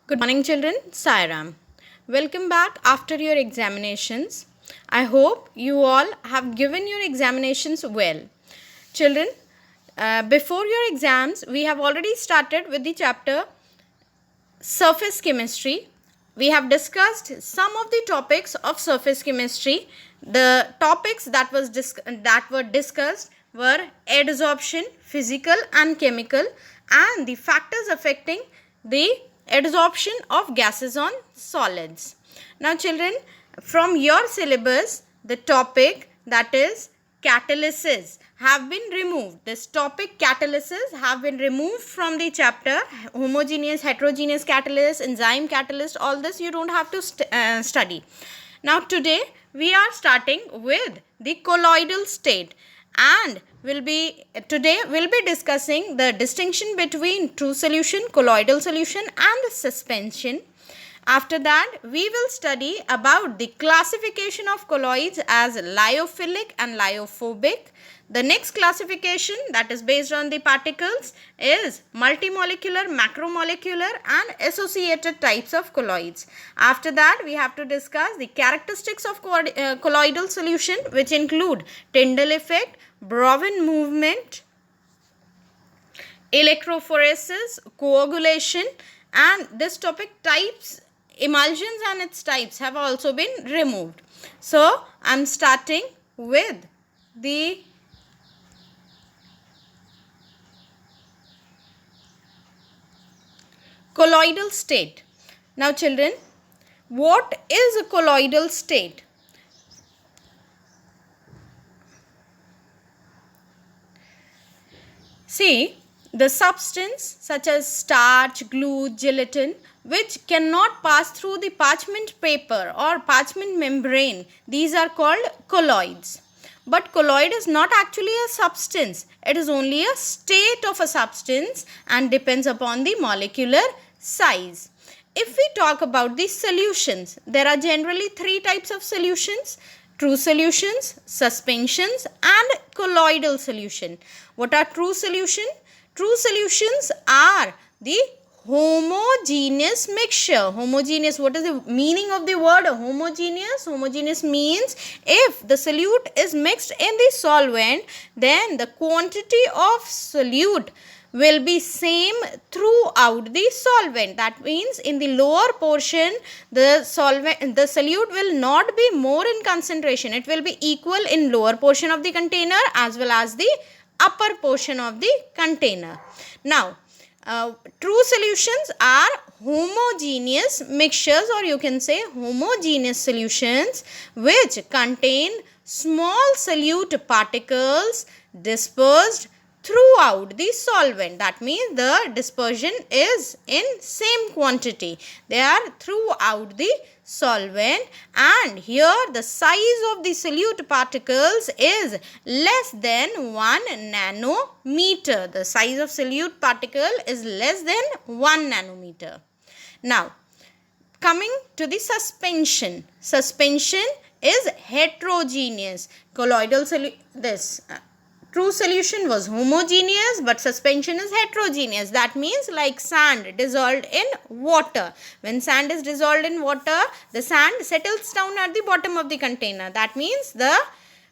Good morning, children. Sairam. Welcome back after your examinations. I hope you all have given your examinations well. Children, before your exams, we have already started with the chapter Surface Chemistry. We have discussed some of the topics of surface chemistry. The topics that were discussed were adsorption, physical and chemical, and the factors affecting the adsorption of gases on solids. Now children, from your syllabus, the topic that is catalysis have been removed. This topic catalysis have been removed from the chapter. Homogeneous, heterogeneous catalyst, enzyme catalyst, all this you don't have to study. Now today we are starting with the colloidal state, and today we'll be discussing the distinction between true solution, colloidal solution and suspension. After that, we will study about the classification of colloids as lyophilic and lyophobic. The next classification, that is based on the particles, is multimolecular, macromolecular and associated types of colloids. After that, we have to discuss the characteristics of colloidal solution, which include Tyndall effect, Brovin movement, electrophoresis, coagulation, and this topic types, emulsions and its types have also been removed. So, I am starting with the colloidal state. Now children, what is a colloidal state? See, the substance such as starch, glue, gelatin, which cannot pass through the parchment paper or parchment membrane, these are called colloids. But colloid is not actually a substance. It is only a state of a substance and depends upon the molecular size. If we talk about the solutions, there are generally three types of solutions: true solutions, suspensions and colloidal solution. What are true solution? True solutions are the homogeneous mixture. Homogeneous, what is the meaning of the word homogeneous? Homogeneous means if the solute is mixed in the solvent, then the quantity of solute will be same throughout the solvent. That means in the lower portion, the solute will not be more in concentration. It will be equal in lower portion of the container as well as the upper portion of the container. Now, true solutions are homogeneous mixtures, or you can say homogeneous solutions, which contain small solute particles dispersed throughout the solvent. That means the dispersion is in same quantity. They are throughout the solvent, and here the size of the solute particles is less than 1 nanometer. The size of solute particle is less than 1 nanometer. Now, coming to the suspension. Suspension is heterogeneous. Colloidal true solution was homogeneous, but suspension is heterogeneous. That means like sand dissolved in water. When sand is dissolved in water, the sand settles down at the bottom of the container. That means the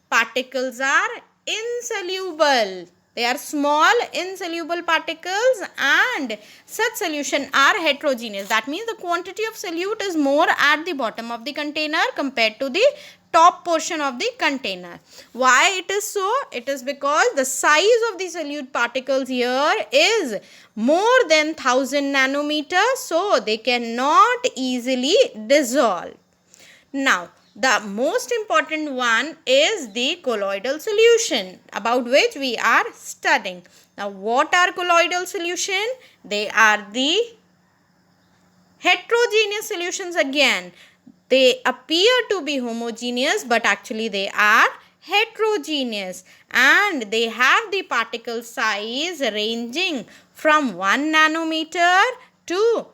particles are insoluble. They are small insoluble particles, and such solution are heterogeneous. That means the quantity of solute is more at the bottom of the container compared to the top portion of the container. Why it is so? It is because the size of the solute particles here is more than 1000 nanometers, so they cannot easily dissolve. Now, the most important one is the colloidal solution, about which we are studying. Now, what are colloidal solution? They are the heterogeneous solutions again. They appear to be homogeneous, but actually they are heterogeneous, and they have the particle size ranging from 1 nanometer to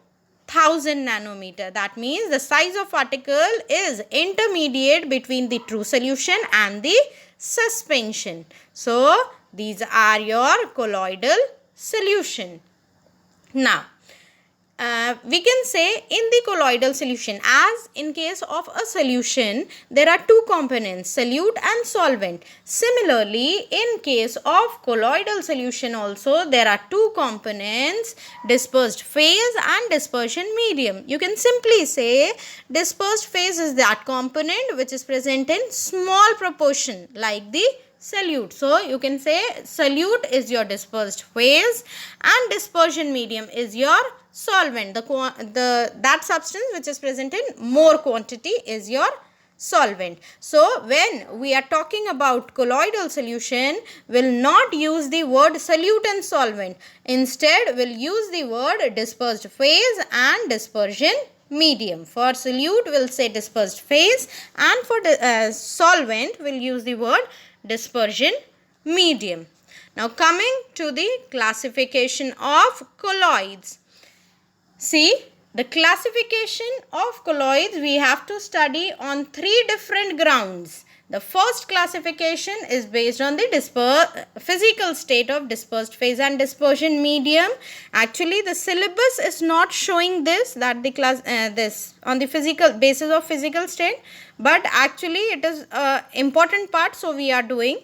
1000 nanometer. That means the size of particle is intermediate between the true solution and the suspension. So, these are your colloidal solution. Now, we can say in the colloidal solution, as in case of a solution, there are two components, solute and solvent. Similarly, in case of colloidal solution also, there are two components, dispersed phase and dispersion medium. You can simply say dispersed phase is that component which is present in small proportion like the solute. So, you can say solute is your dispersed phase and dispersion medium is your solvent. That substance which is present in more quantity is your solvent. So, when we are talking about colloidal solution, will not use the word solute and solvent. Instead, will use the word dispersed phase and dispersion medium. For solute, we'll say dispersed phase, and for solvent, we'll use the word dispersion medium. Now, coming to the classification of colloids. See, the classification of colloids we have to study on three different grounds. The first classification is based on the physical state of dispersed phase and dispersion medium. Actually, the syllabus is not showing this, that the this on the physical basis of physical state, but actually it is an important part, so we are doing.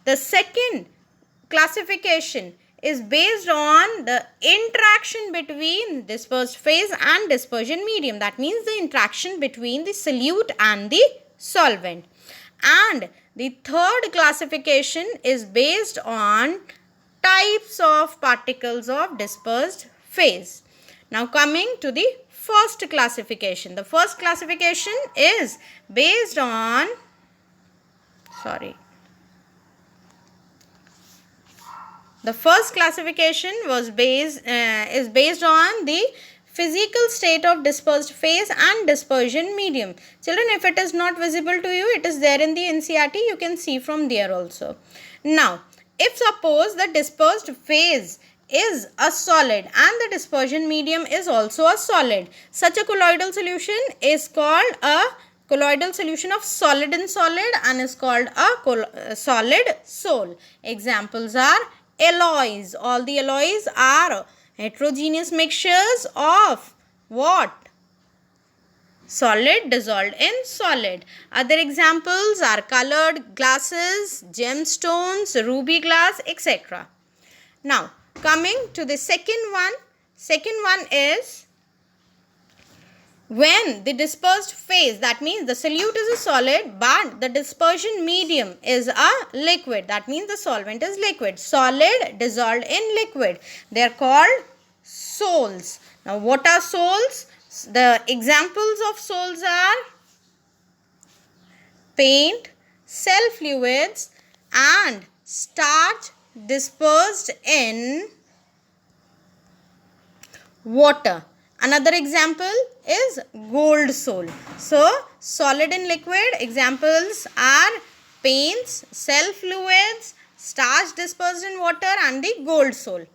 The second classification is based on the interaction between dispersed phase and dispersion medium. That means the interaction between the solute and the solvent. And the third classification is based on types of particles of dispersed phase. Now, coming to the first classification. The first classification is based on, the first classification is based on the physical state of dispersed phase and dispersion medium. Children, if it is not visible to you, it is there in the NCERT. You can see from there also. Now, if suppose the dispersed phase is a solid and the dispersion medium is also a solid, such a colloidal solution is called a colloidal solution of solid in solid and is called a solid sol. Examples are alloys. All the alloys are heterogeneous mixtures of what? Solid dissolved in solid. Other examples are colored glasses, gemstones, ruby glass, etc. Now, coming to the second one. Second one is when the dispersed phase, that means the solute is a solid but the dispersion medium is a liquid. That means the solvent is liquid. Solid dissolved in liquid. They are called sols. Now, what are sols? The examples of sols are paint, cell fluids and starch dispersed in water. Another example is gold sol. So, solid and liquid examples are paints, cell fluids, starch dispersed in water and the gold sol.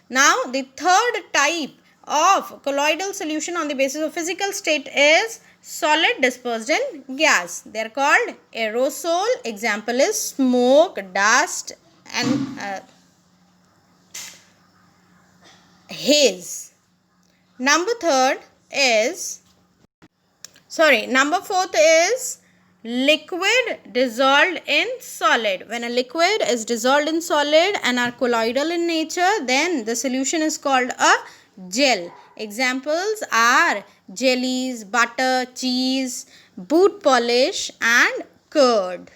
Now, the third type of colloidal solution on the basis of physical state is solid dispersed in gas. They are called aerosol. Example is smoke, dust and haze. Number fourth is liquid dissolved in solid. When a liquid is dissolved in solid and are colloidal in nature, then the solution is called a gel. Examples are jellies, butter, cheese, boot polish and curd.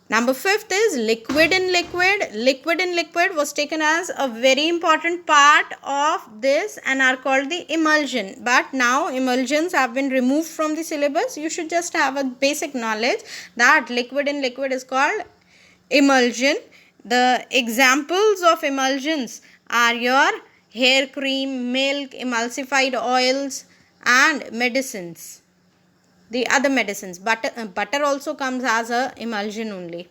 Number fifth is liquid in liquid. Liquid in liquid was taken as a very important part of this and are called the emulsion. But now emulsions have been removed from the syllabus. You should just have a basic knowledge that liquid in liquid is called emulsion. The examples of emulsions are your hair cream, milk, emulsified oils and medicines. The other medicines, butter also comes as a emulsion only.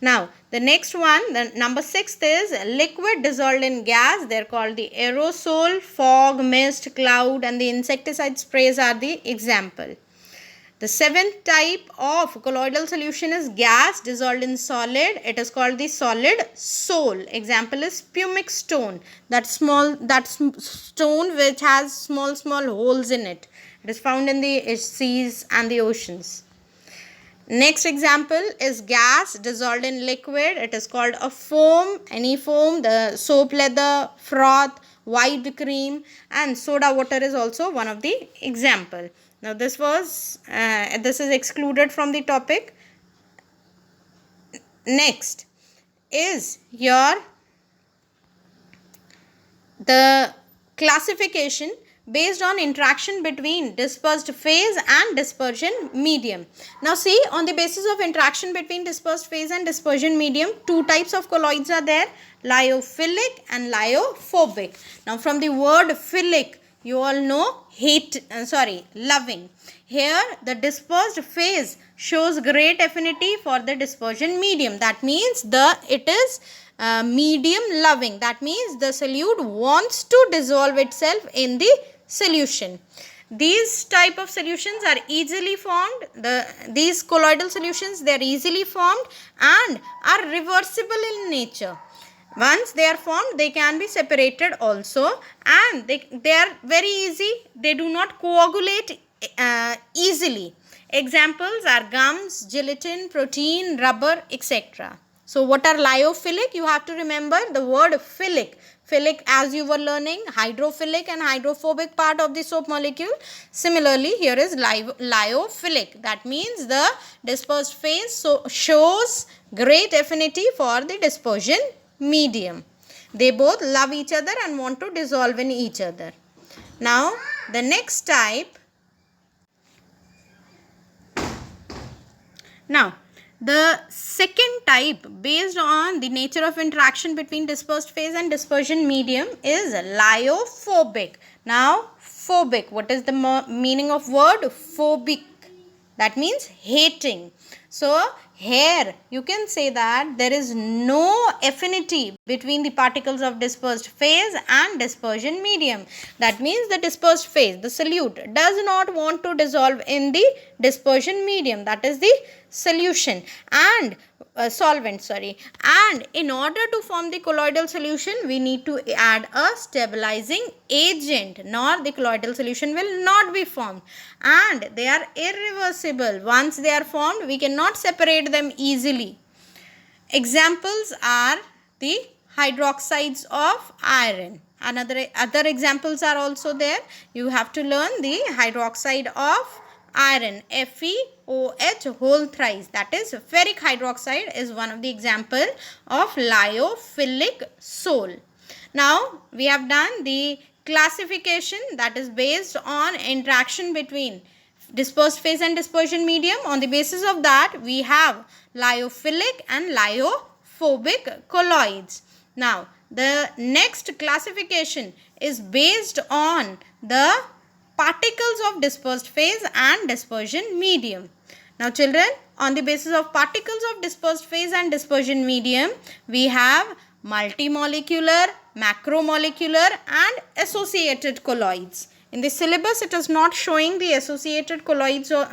Now, the next one, the number 6 is liquid dissolved in gas. They are called the aerosol, fog, mist, cloud and the insecticide sprays are the example. The seventh type of colloidal solution is gas dissolved in solid. It is called the solid sol. Example is pumic stone. That stone which has small holes in it. It is found in the seas and the oceans. Next example is gas dissolved in liquid. It is called a foam. Any foam, the soap leather, froth, white cream, and soda water is also one of the example. Now this is excluded from the topic. Next is the classification based on interaction between dispersed phase and dispersion medium. Now see, on the basis of interaction between dispersed phase and dispersion medium, two types of colloids are there, lyophilic and lyophobic. Now from the word philic, you all know loving. Here the dispersed phase shows great affinity for the dispersion medium. That means it is medium loving. That means the solute wants to dissolve itself in the solution. These type of solutions are easily formed. These colloidal solutions, they are easily formed and are reversible in nature. Once they are formed, they can be separated also, and they are very easy. They do not coagulate easily. Examples are gums, gelatin, protein, rubber, etc. So what are lyophilic? You have to remember the word philic. Philic, as you were learning, hydrophilic and hydrophobic part of the soap molecule. Similarly, here is lyophilic. That means the dispersed phase shows great affinity for the dispersion medium. They both love each other and want to dissolve in each other. Now, the next type. Now, the second type based on the nature of interaction between dispersed phase and dispersion medium is lyophobic. Now, phobic. What is the meaning of word phobic? That means hating. So, here you can say that there is no affinity between the particles of dispersed phase and dispersion medium. That means the dispersed phase, the solute, does not want to dissolve in the dispersion medium. That is the solution and solvent. And in order to form the colloidal solution, we need to add a stabilizing agent, nor the colloidal solution will not be formed. And they are irreversible. Once they are formed, we cannot separate them easily. Examples are the hydroxides of iron. Other examples are also there. You have to learn the hydroxide of iron, FeOH whole thrice. That is ferric hydroxide is one of the example of lyophilic sol. Now we have done the classification that is based on interaction between dispersed phase and dispersion medium. On the basis of that, we have lyophilic and lyophobic colloids. Now the next classification is based on the particles of dispersed phase and dispersion medium. Now children, on the basis of particles of dispersed phase and dispersion medium, we have multimolecular, macromolecular and associated colloids. In the syllabus, it is not showing the associated colloids in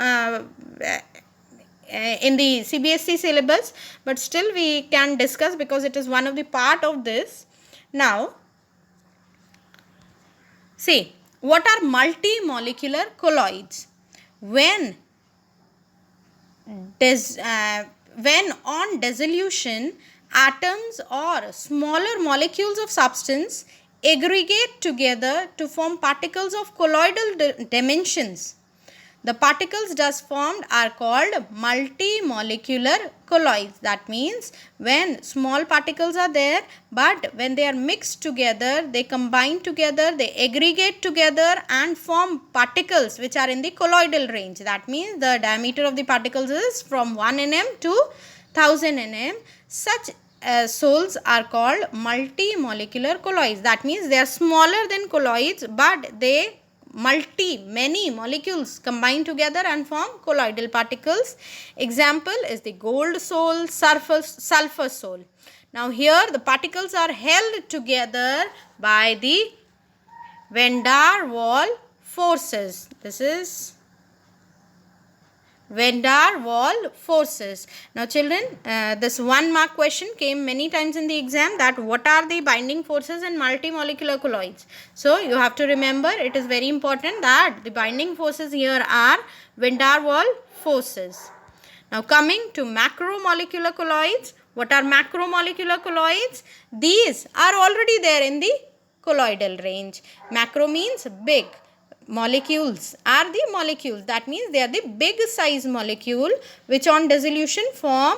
the CBSE syllabus, but still we can discuss because it is one of the part of this. Now, see, what are multimolecular colloids? When on dissolution, atoms or smaller molecules of substance aggregate together to form particles of colloidal dimensions. The particles thus formed are called multimolecular colloids. That means when small particles are there, but when they are mixed together, they combine together, they aggregate together and form particles which are in the colloidal range. That means the diameter of the particles is from 1 nm to 1000 nm. Such sols are called multimolecular colloids. That means they are smaller than colloids, but many molecules combine together and form colloidal particles. Example is the gold sol, sulfur sol. Now here the particles are held together by the van der Waals forces. This is van der Waals forces. Now children, this 1 mark question came many times in the exam, that what are the binding forces in multimolecular colloids. So you have to remember, it is very important that the binding forces here are van der Waals forces. Now coming to macromolecular colloids. What are macromolecular colloids? These are already there in the colloidal range. Macro means big. Molecules are the molecules. That means they are the big size molecule which on dissolution form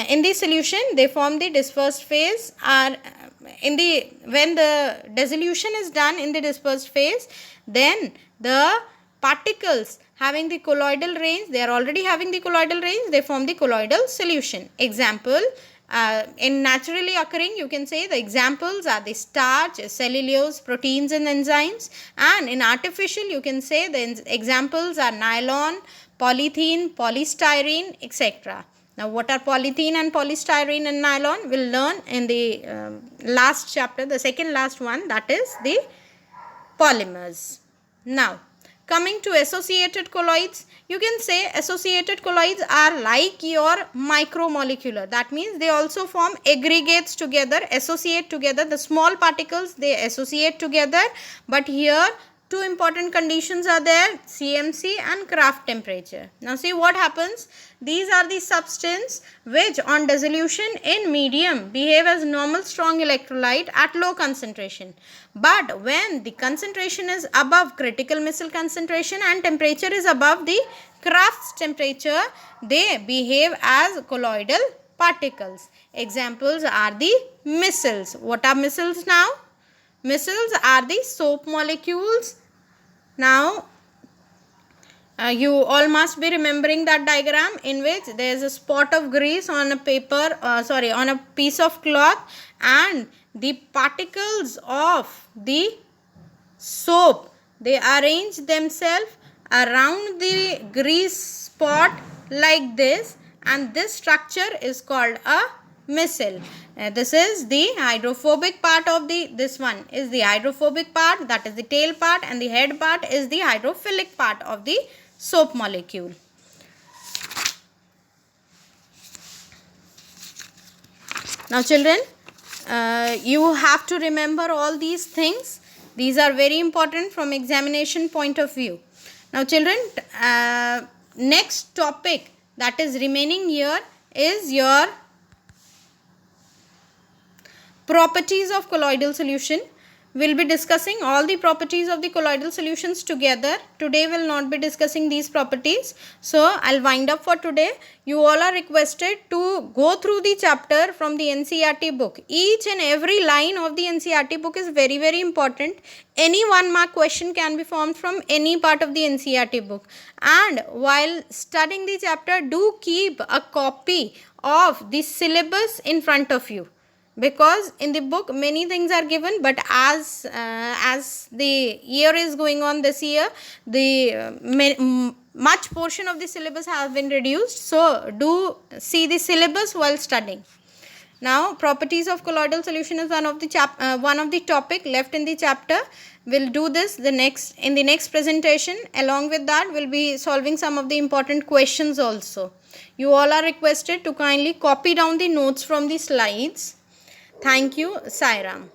in the solution they form the dispersed phase. When the dissolution is done in the dispersed phase, then the particles having the colloidal range, they are already having the colloidal range, they form the colloidal solution. Example, in naturally occurring, you can say the examples are the starch, cellulose, proteins and enzymes, and in artificial you can say the examples are nylon, polythene, polystyrene, etc. Now what are polythene and polystyrene and nylon? We'll learn in the last chapter, the second last one, that is the polymers. Now coming to associated colloids, you can say associated colloids are like your micromolecular. That means they also form aggregates together, associate together. The small particles, they associate together. But here two important conditions are there, CMC and Kraft temperature. Now see what happens. These are the substance which on dissolution in medium behave as normal strong electrolyte at low concentration. But when the concentration is above critical missile concentration and temperature is above the Kraft's temperature, they behave as colloidal particles. Examples are the missils. What are missils now? Missils are the soap molecules. Now you all must be remembering that diagram in which there is a spot of grease on a paper, on a piece of cloth, and the particles of the soap, they arrange themselves around the grease spot like this, and this structure is called a missile. This is the hydrophobic part of this one is the hydrophobic part, that is the tail part, and the head part is the hydrophilic part of the soap molecule. Now children, you have to remember all these things. These are very important from examination point of view. Now children, next topic that is remaining here is your properties of colloidal solution. We'll be discussing all the properties of the colloidal solutions together. Today we'll not be discussing these properties. So I'll wind up for today. You all are requested to go through the chapter from the NCERT book. Each and every line of the NCERT book is very, very important. Any 1 mark question can be formed from any part of the NCERT book. And while studying the chapter, do keep a copy of the syllabus in front of you. Because in the book many things are given, but as the year is going on this year, the much portion of the syllabus has been reduced. So do see the syllabus while studying. Now properties of colloidal solution is one of the topic left in the chapter. We'll do this in the next presentation. Along with that, we'll be solving some of the important questions also. You all are requested to kindly copy down the notes from the slides. Thank you. Sai Ram.